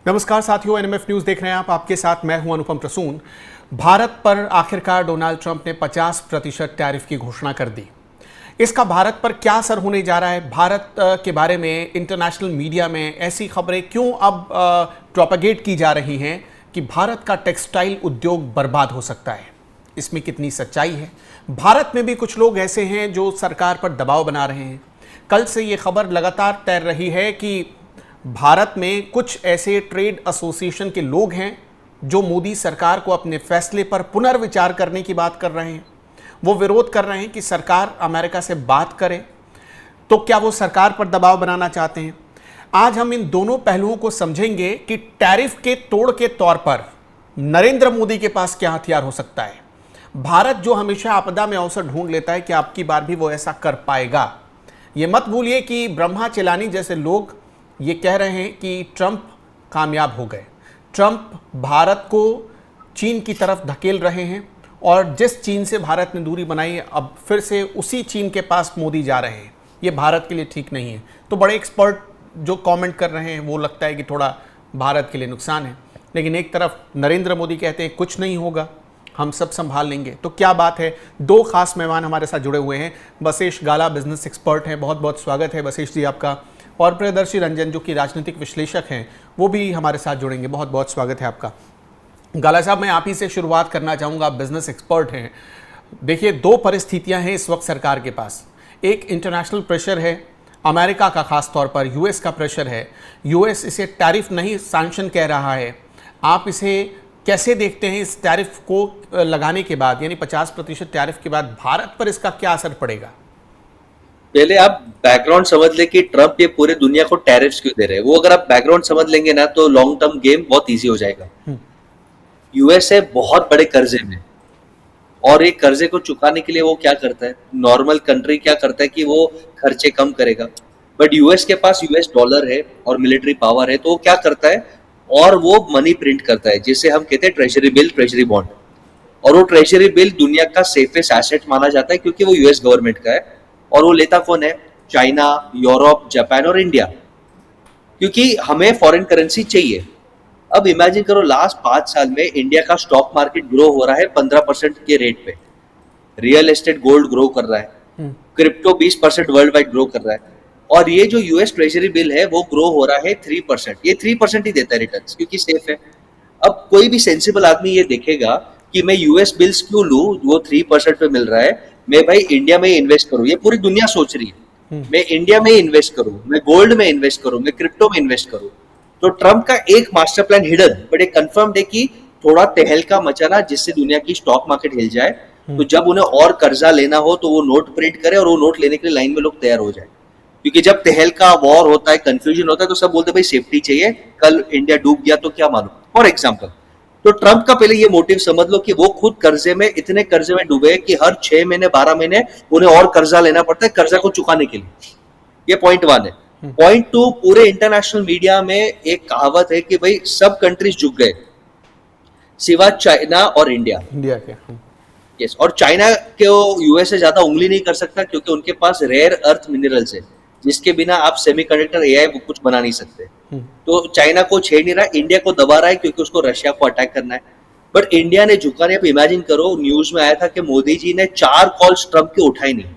नमस्कार साथियों, NMF news देख रहे हैं आप। आपके साथ मैं हूं अनुपम प्रसून। भारत पर आखिरकार डोनाल्ड ट्रंप ने 50% टैरिफ की घोषणा कर दी। इसका भारत पर क्या असर होने जा रहा है? भारत के बारे में इंटरनेशनल मीडिया में ऐसी खबरें क्यों अब प्रोपेगेट की जा रही हैं कि भारत का टेक्सटाइल उद्योग बर्बाद हो सकता है? इसमें कितनी सच्चाई है? भारत में भी कुछ लोग ऐसे हैं जो सरकार पर दबाव बना रहे हैं। कल से ये खबर लगातार तैर रही है कि भारत में कुछ ऐसे ट्रेड एसोसिएशन के लोग हैं जो मोदी सरकार को अपने फैसले पर पुनर्विचार करने की बात कर रहे हैं। वो विरोध कर रहे हैं कि सरकार अमेरिका से बात करे। तो क्या वो सरकार पर दबाव बनाना चाहते हैं? आज हम इन दोनों पहलुओं को समझेंगे कि टैरिफ के तोड़ के तौर पर नरेंद्र मोदी के पास क्या हथियार हो सकता है। भारत जो हमेशा आपदा में अवसर ढूंढ लेता है, कि आपकी बार भी वो ऐसा कर पाएगा? ये मत भूलिए कि ब्रह्मा चिलानी जैसे लोग ये कह रहे हैं कि ट्रंप कामयाब हो गए। ट्रंप भारत को चीन की तरफ धकेल रहे हैं और जिस चीन से भारत ने दूरी बनाई, अब फिर से उसी चीन के पास मोदी जा रहे हैं। ये भारत के लिए ठीक नहीं है। तो बड़े एक्सपर्ट जो कमेंट कर रहे हैं वो लगता है कि थोड़ा भारत के लिए नुकसान है, लेकिन एक तरफ नरेंद्र मोदी कहते हैं कुछ नहीं होगा, हम सब संभाल लेंगे। तो क्या बात है? दो खास मेहमान हमारे साथ जुड़े हुए हैं। बशेष गाला बिजनेस एक्सपर्ट हैं, बहुत बहुत स्वागत है बशेष जी आपका। और प्रियदर्शी रंजन जो कि राजनीतिक विश्लेषक हैं, वो भी हमारे साथ जुड़ेंगे। बहुत बहुत स्वागत है आपका। गाला साहब, मैं आप ही से शुरुआत करना चाहूँगा। आप बिजनेस एक्सपर्ट हैं। देखिए, दो परिस्थितियां हैं इस वक्त सरकार के पास। एक इंटरनेशनल प्रेशर है, अमेरिका का खास तौर पर यूएस का प्रेशर है। यूएस इसे टैरिफ नहीं सैंक्शन कह रहा है। आप इसे कैसे देखते हैं? इस टैरिफ को लगाने के बाद, यानी 50% टैरिफ के बाद भारत पर इसका क्या असर पड़ेगा? पहले आप बैकग्राउंड समझ ले कि ट्रंप ये पूरे दुनिया को टैरिफ्स क्यों दे रहे हैं। वो अगर आप बैकग्राउंड समझ लेंगे ना तो लॉन्ग टर्म गेम बहुत इजी हो जाएगा। यूएसए बहुत बड़े कर्जे में, और ये कर्जे को चुकाने के लिए वो क्या करता है, नॉर्मल कंट्री क्या करता है कि वो खर्चे कम करेगा। बट यूएस के पास यूएस डॉलर है और मिलिट्री पावर है, तो वो क्या करता है, और वो मनी प्रिंट करता है, जिसे हम कहते हैं ट्रेजरी बिल, ट्रेजरी बॉन्ड। और वो ट्रेजरी बिल दुनिया का सेफेस्ट एसेट माना जाता है क्योंकि वो यूएस गवर्नमेंट का है। और वो लेता कौन है? चाइना, यूरोप, जापान और इंडिया, क्योंकि हमें फॉरेन करेंसी चाहिए। अब इमेजिन करो, लास्ट 5 साल में इंडिया का स्टॉक मार्केट ग्रो हो रहा है 15% के रेट पे। रियल एस्टेट, गोल्ड ग्रो कर रहा है, क्रिप्टो 20% वर्ल्ड वाइड ग्रो कर रहा है। और ये जो यूएस ट्रेजरी बिल है वो ग्रो हो रहा है 3%। ये 3% ही देता है रिटर्न, क्योंकि सेफ है। अब कोई भी सेंसिबल आदमी ये देखेगा कि मैं यूएस बिल्स क्यों लूं, वो 3% पे मिल रहा है, मैं भाई इंडिया में इन्वेस्ट करूं। ये पूरी दुनिया सोच रही है, मैं इंडिया में इन्वेस्ट करूं, मैं गोल्ड में इन्वेस्ट करूं, मैं क्रिप्टो में इन्वेस्ट करूं। तो ट्रंप का एक मास्टर प्लान हिडन बट एक कंफर्म्ड है कि थोड़ा तहलका मचाना, जिससे दुनिया की स्टॉक मार्केट हिल जाए। तो जब उन्हें और कर्जा लेना हो तो वो नोट प्रिंट करे और वो नोट लेने के लिए लाइन में लोग तैयार हो जाए। क्योंकि जब तहलका, वॉर होता है, कंफ्यूजन होता है, तो सब बोलते भाई सेफ्टी चाहिए, कल इंडिया डूब गया तो क्या मालूम, फॉर एग्जाम्पल। तो ट्रंप का पहले ये मोटिव समझ लो कि वो खुद कर्जे में, इतने कर्जे में डूबे कि हर 6 महीने 12 महीने उन्हें और कर्जा लेना पड़ता है कर्जा को चुकाने के लिए। ये पॉइंट 1 है। पॉइंट 2, पूरे इंटरनेशनल मीडिया में एक कहावत है कि भाई सब कंट्रीज झुक गए सिवा चाइना और इंडिया के। यस, और चाइना को यूएस से ज्यादा उंगली नहीं कर सकता क्योंकि उनके पास रेयर अर्थ मिनरल्स है, जिसके बिना आप सेमीकंडक्टर, एआई वो कुछ बना नहीं सकते। तो चाइना को छेड़ नहीं रहा, इंडिया को दबा रहा है क्योंकि उसको रशिया को अटैक करना है। बट इंडिया ने झुका नहीं। अब इमेजिन करो, न्यूज में आया था कि मोदी जी ने 4 कॉल्स ट्रंप की उठाई नहीं।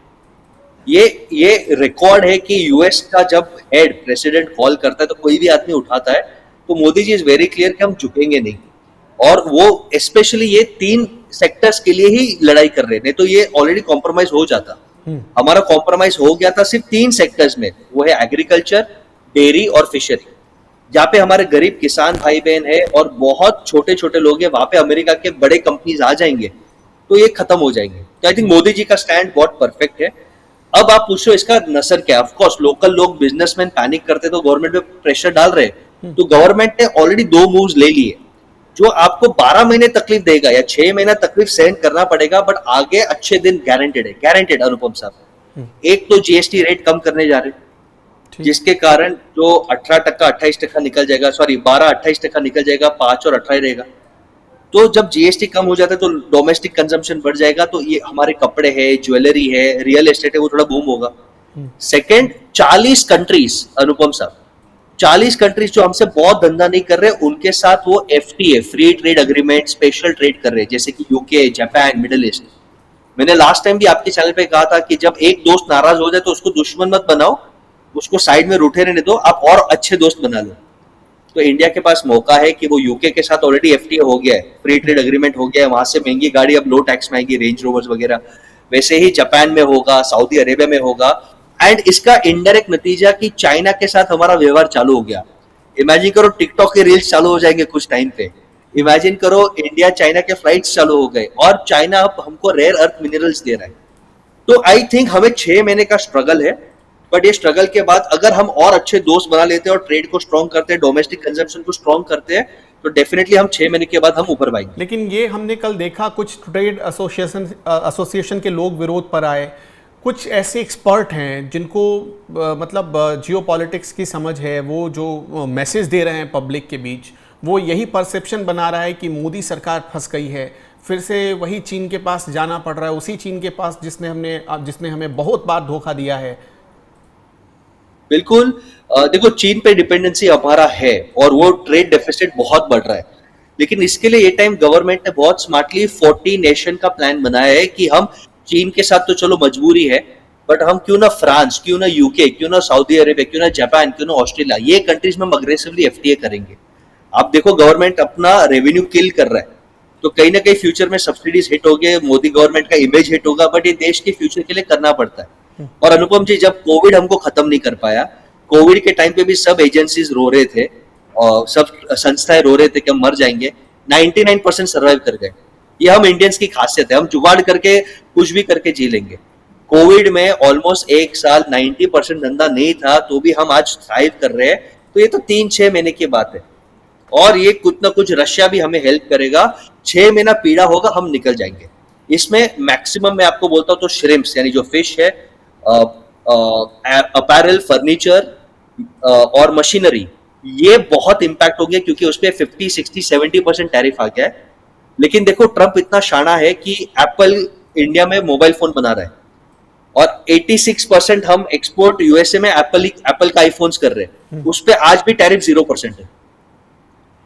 ये रिकॉर्ड है कि यूएस का जब हेड प्रेसिडेंट कॉल करता है तो कोई भी आदमी उठाता है, तो Modi ji is very clear कि हम झुकेंगे नहीं। और वो स्पेशली ये 3 सेक्टर्स के लिए ही लड़ाई कर रहे थे, तो ये ऑलरेडी कॉम्प्रोमाइज हो जाता। हमारा कॉम्प्रोमाइज हो गया था सिर्फ 3 सेक्टर्स में, वो है एग्रीकल्चर, डेयरी और फिशरी। जहाँ पे हमारे गरीब किसान भाई बहन है और बहुत छोटे छोटे लोग हैं, वहां पे अमेरिका के बड़े कंपनीज आ जाएंगे तो ये खत्म हो जाएंगे। तो आई थिंक मोदी जी का स्टैंड बहुत परफेक्ट है। अब आप पूछो इसका नसर क्या? ऑफ कोर्स लोकल लोग, बिजनेसमैन पैनिक करते तो गवर्नमेंट पे प्रेशर डाल रहे। तो गवर्नमेंट ने ऑलरेडी 2 मूव्स ले लिए। जो आपको 12 महीने तकलीफ देगा या 6 महीना तकलीफ सहन करना पड़ेगा, बट आगे अच्छे दिन गारंटेड है, गारंटेड। अनुपम साहब, एक तो जीएसटी रेट कम करने जा रहे, जिसके कारण जो 18% 28% निकल जाएगा, सॉरी 12-28% निकल जाएगा, 5 और 18 रहेगा। तो जब जीएसटी कम हो जाता है तो डोमेस्टिक कंजम्पशन बढ़ जाएगा, तो ये हमारे कपड़े है, ज्वेलरी है, रियल एस्टेट है, वो थोड़ा बूम होगा। सेकेंड, 40 कंट्रीज अनुपम साहब, 40 कंट्रीज जो हमसे बहुत धंधा नहीं कर रहे, उनके साथ वो FTA, free trade agreement, special trade कर रहे हैं, जैसे कि यूके, जापान, मिडिल ईस्ट। मैंने लास्ट टाइम भी आपके चैनल पे कहा था कि जब एक दोस्त नाराज हो जाए तो उसको दुश्मन मत बनाओ, उसको साइड में रूठे रहने दो, आप और अच्छे दोस्त बना लो। तो इंडिया के पास मौका है कि वो यूके के साथ ऑलरेडी FTA हो गया है, फ्री ट्रेड अग्रीमेंट हो गया है, वहां से महंगी गाड़ी अब लो टैक्स में आएगी, रेंज रोवर्स वगैरह। वैसे ही जापान में होगा, सऊदी अरेबिया में होगा। एंड इसका इनडायरेक्ट नतीजा कि चाइना के साथ हमारा व्यवहार चालू हो गया। इमेजिन करो टिकटॉक के रील्स चालू हो जाएंगे कुछ टाइम पे। इमेजिन करो इंडिया चाइना के फ्लाइट्स चालू हो गए, और चाइना अब हमको रेयर अर्थ मिनरल्स दे रहा है। तो आई थिंक हमें 6 महीने का स्ट्रगल है, बट ये स्ट्रगल के बाद अगर हम और अच्छे दोस्त बना लेते हैं और ट्रेड को स्ट्रॉन्ग करते हैं, डोमेस्टिक कंजम्पशन को स्ट्रॉन्ग करते हैं, तो डेफिनेटली हम 6 महीने के बाद हम ऊपर आएंगे। लेकिन ये हमने कल देखा, कुछ ट्रेड एसोसिएशन के लोग विरोध पर आए। कुछ ऐसे एक्सपर्ट हैं जिनको मतलब जियो पॉलिटिक्स की समझ है, वो जो मैसेज दे रहे हैं पब्लिक के बीच, वो यही परसेप्शन बना रहा है कि मोदी सरकार फंस गई है, फिर से वही चीन के पास जाना पड़ रहा है, उसी चीन के पास जिसने हमें बहुत बार धोखा दिया है। बिल्कुल। देखो, चीन पे डिपेंडेंसी हमारा है और वो ट्रेड डेफिसिट बहुत बढ़ रहा है, लेकिन इसके लिए ये टाइम गवर्नमेंट ने बहुत स्मार्टली 40 नेशन का प्लान बनाया है कि हम चीन के साथ तो चलो मजबूरी है, बट हम क्यों ना फ्रांस, क्यों ना यूके, क्यों ना सऊदी अरेबिया, क्यों ना जापान, क्यों ना ऑस्ट्रेलिया, ये कंट्रीज में हम अग्रेसिवली FTA करेंगे। आप देखो गवर्नमेंट अपना रेवेन्यू किल कर रहा है, तो कहीं ना कहीं फ्यूचर में सब्सिडीज हिट हो गए, मोदी गवर्नमेंट का इमेज हिट होगा, बट ये देश के फ्यूचर के लिए करना पड़ता है। और अनुपम जी, जब कोविड हमको खत्म नहीं कर पाया, कोविड के टाइम पे भी सब एजेंसीज रो रहे थे और सब संस्थाएं रो रहे थे कि हम मर जाएंगे, 99% सर्वाइव कर गए। ये हम इंडियंस की खासियत है, हम जुगाड़ करके कुछ भी करके जी लेंगे। कोविड में ऑलमोस्ट 1 साल 90% धंधा नहीं था, तो भी हम आज थ्राइव कर रहे हैं। तो ये तो 3-6 महीने की बात है, और ये कुछ ना कुछ रशिया भी हमें हेल्प करेगा। 6 महीना पीड़ा होगा, हम निकल जाएंगे। इसमें मैक्सिमम मैं आपको बोलता हूँ तो श्रिम्प्स यानी जो फिश है, अपैरल, फर्नीचर और मशीनरी, ये बहुत इंपैक्ट हो गया क्योंकि उस पर 50, 60, 70% टैरिफ आ गया है। लेकिन देखो, ट्रंप इतना शाना है कि एप्पल इंडिया में मोबाइल फोन बना रहा है, और 86% हम एक्सपोर्ट USA में एप्पल का आईफोन्स कर रहे हैं, उस पर आज भी टैरिफ 0% है।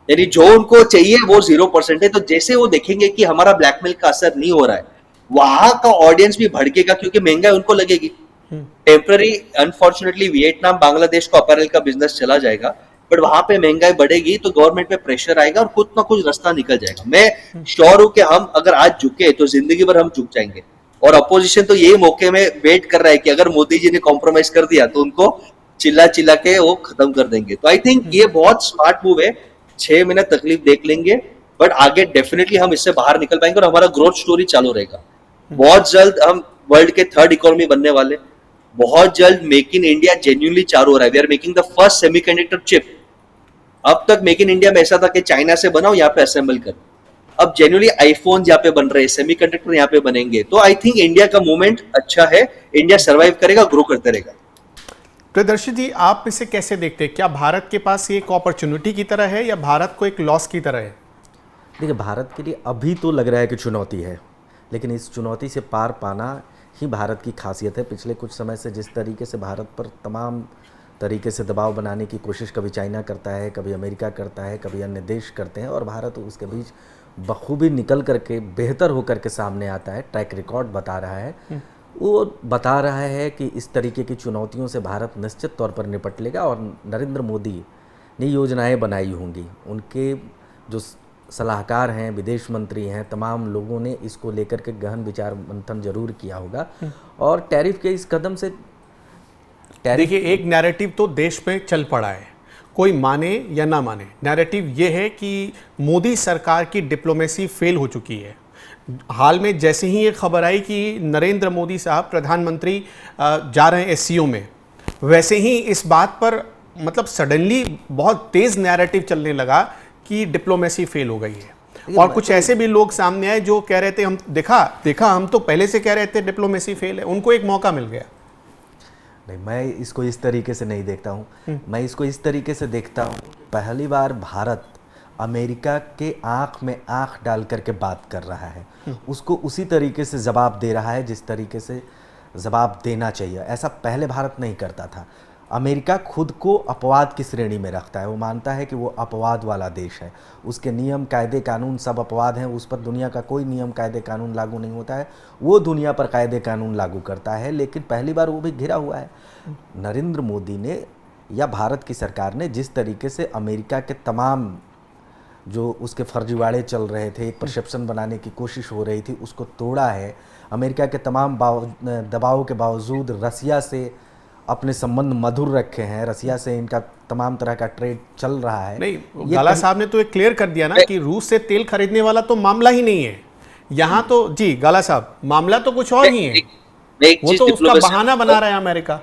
यानी जो उनको चाहिए वो 0% है। तो जैसे वो देखेंगे कि हमारा ब्लैकमेल का असर नहीं हो रहा है, वहां का ऑडियंस भी भड़केगा, क्योंकि महंगाई उनको लगेगी। टेम्पररी, अनफॉर्चुनेटली वियतनाम, बांग्लादेश को अपैरल का बिजनेस चला जाएगा, बट वहां पे महंगाई बढ़ेगी तो गवर्नमेंट पे प्रेशर आएगा और कुछ ना कुछ रास्ता निकल जाएगा। मैं श्योर हूं कि हम अगर आज झुके तो जिंदगी भर हम झुक जाएंगे, और अपोजिशन तो यही मौके में वेट कर रहा है कि अगर मोदी जी ने कॉम्प्रोमाइज कर दिया तो उनको चिल्ला चिल्ला के वो खत्म कर देंगे। तो आई थिंक ये बहुत स्मार्ट मूव है। 6 महीने तकलीफ देख लेंगे, बट आगे डेफिनेटली हम इससे बाहर निकल पाएंगे और हमारा ग्रोथ स्टोरी चालू रहेगा। बहुत जल्द हम वर्ल्ड के 3rd इकोनॉमी बनने वाले, बहुत जल्द मेक इन इंडिया जेन्युइनली चालू हो रहा है। We are making the first semiconductor chip. अब तक मेक इन इंडिया में ऐसा था कि चाइना से बनाओ, यहाँ पे असेंबल करो। अब जेन्युइनली आईफोन यहाँ पे बन रहे हैं, सेमीकंडक्टर यहाँ पे बनेंगे। तो आई थिंक इंडिया का मूवमेंट अच्छा है, इंडिया सर्वाइव करेगा, ग्रो करते रहेगा। प्रियदर्शी जी, आप इसे कैसे देखते हैं? क्या भारत के पास ये एक अपॉर्चुनिटी की तरह है या भारत को एक लॉस की तरह है? देखिए, भारत के लिए अभी तो लग रहा है कि चुनौती है, लेकिन इस चुनौती से पार पाना ही भारत की खासियत है। पिछले कुछ समय से जिस तरीके से भारत पर तमाम तरीके से दबाव बनाने की कोशिश कभी चाइना करता है, कभी अमेरिका करता है, कभी अन्य देश करते हैं, और भारत उसके बीच बखूबी निकल करके बेहतर होकर के सामने आता है। ट्रैक रिकॉर्ड बता रहा है, वो बता रहा है कि इस तरीके की चुनौतियों से भारत निश्चित तौर पर निपट लेगा। और नरेंद्र मोदी ने योजनाएं बनाई होंगी, उनके जो सलाहकार हैं, विदेश मंत्री हैं, तमाम लोगों ने इसको लेकर के गहन विचार मंथन जरूर किया होगा। और टैरिफ के इस कदम से देखिए, एक नैरेटिव तो देश में चल पड़ा है, कोई माने या ना माने। नैरेटिव ये है कि मोदी सरकार की डिप्लोमेसी फेल हो चुकी है। हाल में जैसे ही ये खबर आई कि नरेंद्र मोदी साहब प्रधानमंत्री जा रहे हैं SCO में, वैसे ही इस बात पर मतलब सडनली बहुत तेज़ नैरेटिव चलने लगा कि डिप्लोमेसी फेल हो गई है। और कुछ ऐसे भी लोग सामने आए जो कह रहे थे हम देखा हम तो पहले से कह रहे थे डिप्लोमेसी फेल है, उनको एक मौका मिल गया। नहीं, मैं इसको इस तरीके से नहीं देखता हूँ। मैं इसको इस तरीके से देखता हूँ, पहली बार भारत अमेरिका के आँख में आँख डाल करके बात कर रहा है, उसको उसी तरीके से जवाब दे रहा है जिस तरीके से जवाब देना चाहिए। ऐसा पहले भारत नहीं करता था। अमेरिका खुद को अपवाद की श्रेणी में रखता है। वो मानता है कि वो अपवाद वाला देश है, उसके नियम कायदे कानून सब अपवाद हैं, उस पर दुनिया का कोई नियम कायदे कानून लागू नहीं होता है। वो दुनिया पर कायदे कानून लागू करता है, लेकिन पहली बार वो भी घिरा हुआ है। नरेंद्र मोदी ने या भारत की सरकार ने जिस तरीके से अमेरिका के तमाम जो उसके फर्जीवाड़े चल रहे थे, एक परसेप्शन बनाने की कोशिश हो रही थी, उसको तोड़ा है। अमेरिका के तमाम दबाव के बावजूद रसिया से अपने संबंध मधुर रखे हैं, रसिया से इनका तमाम तरह का ट्रेड चल रहा है। नहीं, गाला साहब ने तो एक क्लियर कर दिया ना कि रूस से तेल खरीदने वाला तो मामला ही नहीं है यहाँ तो। जी गाला साहब, मामला तो कुछ और ही है, वो तो उसका बहाना बना रहा है अमेरिका।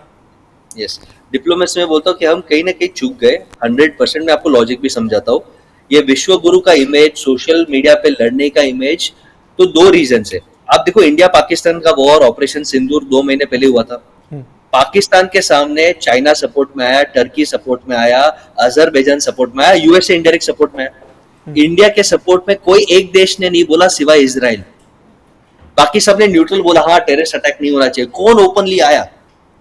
यस, डिप्लोमेसी में बोलता हूँ कि हम कहीं ना कहीं चूक गए 100%। मैं आपको लॉजिक भी समझाता हूँ। ये विश्व गुरु का इमेज, सोशल मीडिया पे लड़ने का इमेज, तो 2 रीजन है। आप देखो, इंडिया पाकिस्तान का वॉर ऑपरेशन सिंदूर 2 महीने पहले हुआ था। पाकिस्तान के सामने चाइना सपोर्ट में आया, टर्की सपोर्ट में आया, अजरबैजान सपोर्ट में आया, यूएसए इंडायरेक्ट सपोर्ट में आया। इंडिया के सपोर्ट में कोई एक देश ने नहीं बोला सिवाय इजराइल। बाकी सबने न्यूट्रल बोला, हाँ टेररिस्ट अटैक नहीं होना चाहिए। कौन ओपनली आया?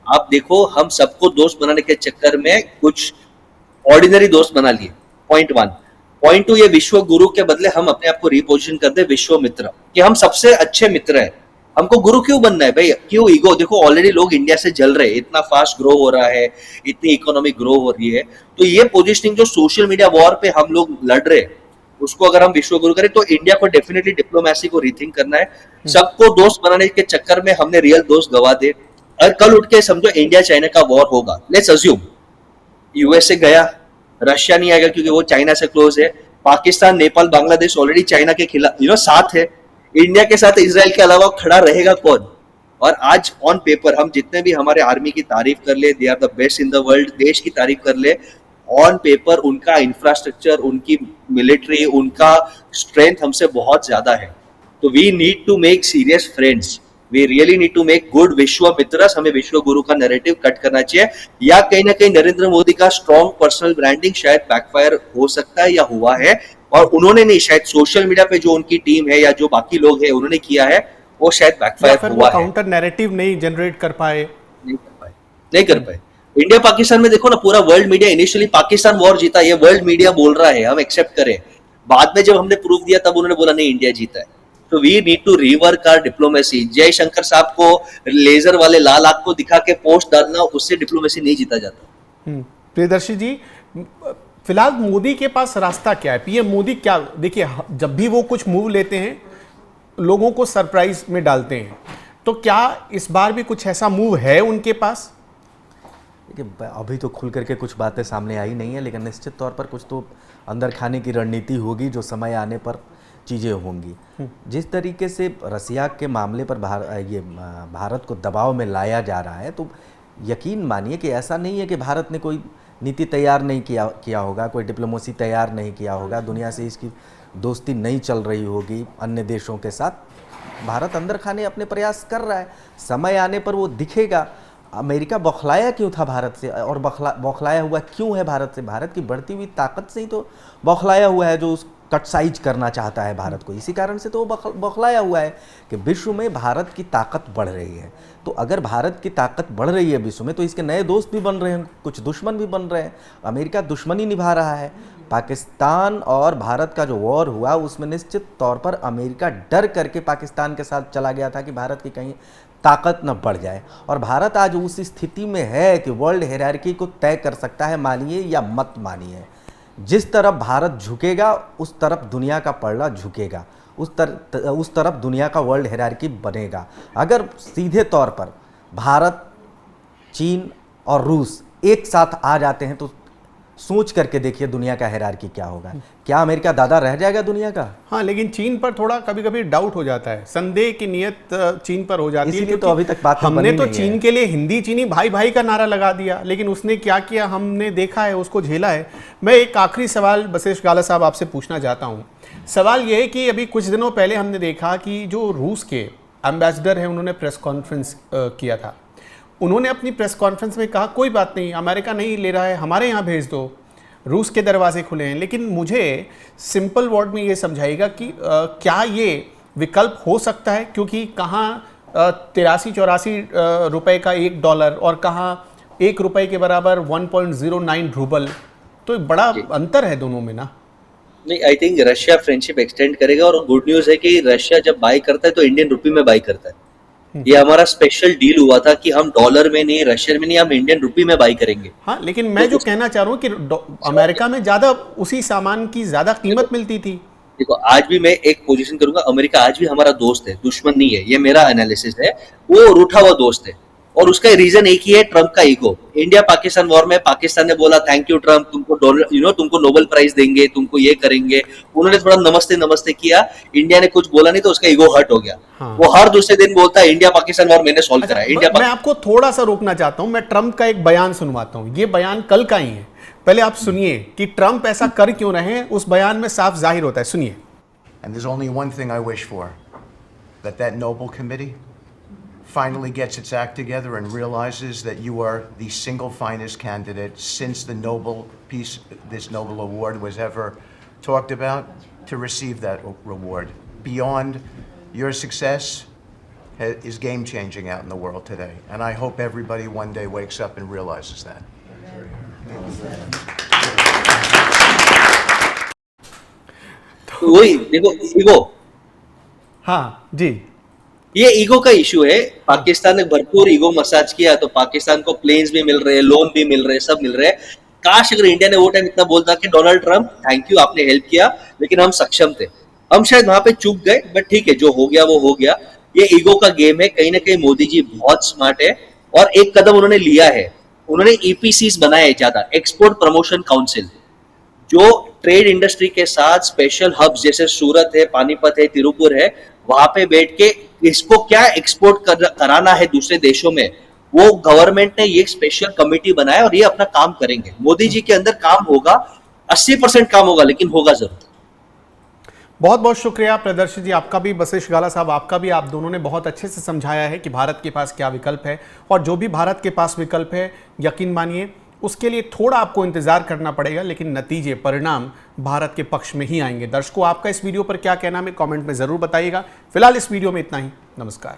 आप देखो, हम सबको दोस्त बनाने के चक्कर में कुछ ऑर्डिनरी दोस्त बना लिए। पॉइंट 1। पॉइंट 2, ये विश्व गुरु के बदले हम अपने आप को रिपोजिशन करते विश्व मित्र, कि हम सबसे अच्छे मित्र हैं। हमको गुरु क्यों बनना है भाई? क्यों ईगो? देखो ऑलरेडी लोग इंडिया से जल रहे हैं, इतना फास्ट ग्रो हो रहा है, इतनी इकोनॉमिक ग्रो हो रही है। तो ये पोजीशनिंग जो सोशल मीडिया वॉर पे हम लोग लड़ रहे हैं, उसको अगर हम विश्व गुरु करें तो इंडिया को डेफिनेटली डिप्लोमेसी को रीथिंक करना है। सबको दोस्त बनाने के चक्कर में हमने रियल दोस्त गवा दे। और कल उठ के समझो इंडिया चाइना का वॉर होगा, लेट्स अज्यूम यूएसए गया, रशिया नहीं आएगा क्योंकि वो चाइना से क्लोज है। पाकिस्तान, नेपाल, बांग्लादेश ऑलरेडी चाइना के खिलाफ साथ है। इंडिया के साथ इजराइल के अलावा खड़ा रहेगा कौन? और आज ऑन पेपर हम जितने भी हमारे आर्मी की तारीफ कर ले, they are the best in the world, देश की तारीफ कर ले, ऑन पेपर उनका इंफ्रास्ट्रक्चर, उनकी मिलिट्री, उनका स्ट्रेंथ हमसे बहुत ज्यादा है। तो we need to make serious friends, we really need to make good विश्व मित्रस। हमें विश्व गुरु का नैरेटिव कट करना चाहिए, या कहीं ना कहीं नरेंद्र मोदी का स्ट्रॉन्ग पर्सनल ब्रांडिंग शायद बैकफायर हो सकता है या हुआ है, और उन्होंने नहीं, शायद सोशल मीडिया पे जो उनकी टीम है या जो बाकी लोग हैं उन्होंने किया है, वो शायद बैकफायर हुआ है। काउंटर नैरेटिव नहीं जनरेट कर पाए, नहीं कर पाए। इंडिया पाकिस्तान में देखो ना, पूरा world media initially Pakistan war जीता, ये वर्ल्ड मीडिया बोल रहा है, हम एक्सेप्ट करें। बाद में जब हमने प्रूफ दिया तब उन्होंने बोला नहीं इंडिया जीता है। तो we need to rework our diplomacy. Jaishankar साहब को लेजर वाले लाल आग को दिखा के पोस्ट डालना, उससे डिप्लोमेसी नहीं जीता जाता। प्रियदर्शी जी, फिलहाल मोदी के पास रास्ता क्या है? पीएम मोदी क्या, देखिए जब भी वो कुछ मूव लेते हैं लोगों को सरप्राइज में डालते हैं, तो क्या इस बार भी कुछ ऐसा मूव है उनके पास? देखिए, अभी तो खुल करके कुछ बातें सामने आई नहीं है, लेकिन निश्चित तौर पर कुछ तो अंदर खाने की रणनीति होगी, जो समय आने पर चीज़ें होंगी। जिस तरीके से रसिया के मामले पर भारत को दबाव में लाया जा रहा है, तो यकीन मानिए कि ऐसा नहीं है कि भारत ने कोई नीति तैयार नहीं किया होगा, कोई डिप्लोमेसी तैयार नहीं किया होगा, दुनिया से इसकी दोस्ती नहीं चल रही होगी अन्य देशों के साथ। भारत अंदर खाने अपने प्रयास कर रहा है, समय आने पर वो दिखेगा। अमेरिका बौखलाया क्यों था भारत से, और बौखलाया हुआ क्यों है भारत से? भारत की बढ़ती हुई ताकत से ही तो बौखलाया हुआ है, जो उस कट साइज करना चाहता है भारत को। इसी कारण से तो वो बौखलाया हुआ है कि विश्व में भारत की ताकत बढ़ रही है। तो अगर भारत की ताकत बढ़ रही है विश्व में, तो इसके नए दोस्त भी बन रहे हैं, कुछ दुश्मन भी बन रहे हैं। अमेरिका दुश्मनी निभा रहा है। पाकिस्तान और भारत का जो वॉर हुआ, उसमें निश्चित तौर पर अमेरिका डर करके पाकिस्तान के साथ चला गया था कि भारत की कहीं ताकत न बढ़ जाए। और भारत आज उस स्थिति में है कि वर्ल्ड हायरार्की को तय कर सकता है, मानिए या मत मानिए। जिस तरफ भारत झुकेगा उस तरफ दुनिया का पलड़ा झुकेगा, उस तरफ दुनिया का वर्ल्ड हायरार्की बनेगा। अगर सीधे तौर पर भारत, चीन और रूस एक साथ आ जाते हैं, तो सोच करके देखिए दुनिया का हायरार्की क्या होगा। क्या अमेरिका दादा रह जाएगा दुनिया का? हाँ, लेकिन चीन पर थोड़ा कभी कभी डाउट हो जाता है, संदेह की नियत चीन पर हो जाती है। इसीलिए तो अभी तक बात हमने तो चीन के लिए हिंदी चीनी भाई भाई का नारा लगा दिया, लेकिन उसने क्या किया हमने देखा है, उसको झेला है। मैं एक आखिरी सवाल बसेश गाला साहब आपसे पूछना चाहता हूँ। सवाल ये है कि अभी कुछ दिनों पहले हमने देखा कि जो रूस के एम्बेसडर हैं उन्होंने प्रेस कॉन्फ्रेंस किया था। उन्होंने अपनी प्रेस कॉन्फ्रेंस में कहा कोई बात नहीं, अमेरिका नहीं ले रहा है, हमारे यहाँ भेज दो, रूस के दरवाजे खुले हैं। लेकिन मुझे सिंपल वर्ड में ये समझाइएगा कि क्या ये विकल्प हो सकता है? क्योंकि कहाँ 83-84 रुपए का $1 और कहाँ 1 रुपए के बराबर 1.09 रूबल, तो एक बड़ा अंतर है दोनों में ना। नहीं, I think Russia friendship extend करेगा, और गुड न्यूज है कि रशिया जब बाई करता है तो इंडियन रुपी में बाई करता है। ये हमारा स्पेशल डील हुआ था कि हम डॉलर में नहीं, रशियन में नहीं, हम इंडियन रुपी में बाई करेंगे। हाँ, लेकिन मैं जो कहना चाह रहा हूँ कि अमेरिका में ज्यादा उसी सामान की ज्यादा कीमत मिलती थी। देखो, आज भी मैं एक पोजीशन करूंगा, अमेरिका आज भी हमारा दोस्त है, दुश्मन नहीं है, ये मेरा एनालिसिस है। वो रूठा हुआ दोस्त है, और उसका रीजन एक ही है, ट्रम्प का ईगो। इंडिया पाकिस्तान वॉर में पाकिस्तान ने बोला थैंक यू ट्रम्प, तुमको डॉलर तुमको नोबेल प्राइज देंगे, तुमको ये करेंगे। उन्होंने थोड़ा नमस्ते नमस्ते किया, इंडिया ने कुछ बोला नहीं तो उसका ईगो हर्ट हो गया। हाँ। वो हर दूसरे दिन बोलता है इंडिया पाकिस्तान वॉर मैंने सॉल्व करा है। इंडिया मैं आपको थोड़ा सा रोकना चाहता हूं, मैं ट्रंप का एक बयान सुनवाता हूं। ये बयान कल का ही है, पहले आप सुनिए कि ट्रंप ऐसा कर क्यों रहे, उस बयान में साफ जाहिर होता है, सुनिए। And there's only one thing I wish for, that Nobel Committee finally gets its act together and realizes that you are the single finest candidate since the this Nobel Award was ever talked about to receive that reward. Beyond your success is game-changing out in the world today, and I hope everybody one day wakes up and realizes that. तो वही देखो, ego. हाँ जी, ये ego का issue है। पाकिस्तान ने भरपूर ego massage किया, तो पाकिस्तान को प्लेन्स भी मिल रहे हैं, लोन भी मिल रहे हैं, सब मिल रहे हैं। काश अगर इंडिया ने वो टाइम इतना बोलता कि डोनाल्ड ट्रंप थैंक यू, आपने हेल्प किया, लेकिन हम सक्षम थे, हम शायद वहां पे चूक गए। बट ठीक है, जो हो गया वो हो गया। ये ईगो का गेम है। कहीं ना कहीं मोदी जी बहुत स्मार्ट है, और एक कदम उन्होंने लिया है। उन्होंने ईपीसीस बनाए, ज्यादा एक्सपोर्ट प्रमोशन काउंसिल, जो ट्रेड इंडस्ट्री के साथ स्पेशल हब्स जैसे सूरत है, पानीपत है, तिरुपुर है, वहां पे बैठ के इसको क्या एक्सपोर्ट कराना है दूसरे देशों में, वो गवर्नमेंट ने ये स्पेशल कमेटी बनाया, और ये अपना काम करेंगे। मोदी जी के अंदर काम होगा, 80% काम होगा, लेकिन होगा जरूर। बहुत बहुत शुक्रिया प्रियदर्शी जी, आपका भी, वशिष्ठ गाला साहब आपका भी। आप दोनों ने बहुत अच्छे से समझाया है कि भारत के पास क्या विकल्प है, और जो भी भारत के पास विकल्प है, यकीन मानिए उसके लिए थोड़ा आपको इंतजार करना पड़ेगा, लेकिन नतीजे, परिणाम भारत के पक्ष में ही आएंगे। दर्शकों, आपका इस वीडियो पर क्या कहना है, कमेंट में जरूर बताइएगा। फिलहाल इस वीडियो में इतना ही। नमस्कार।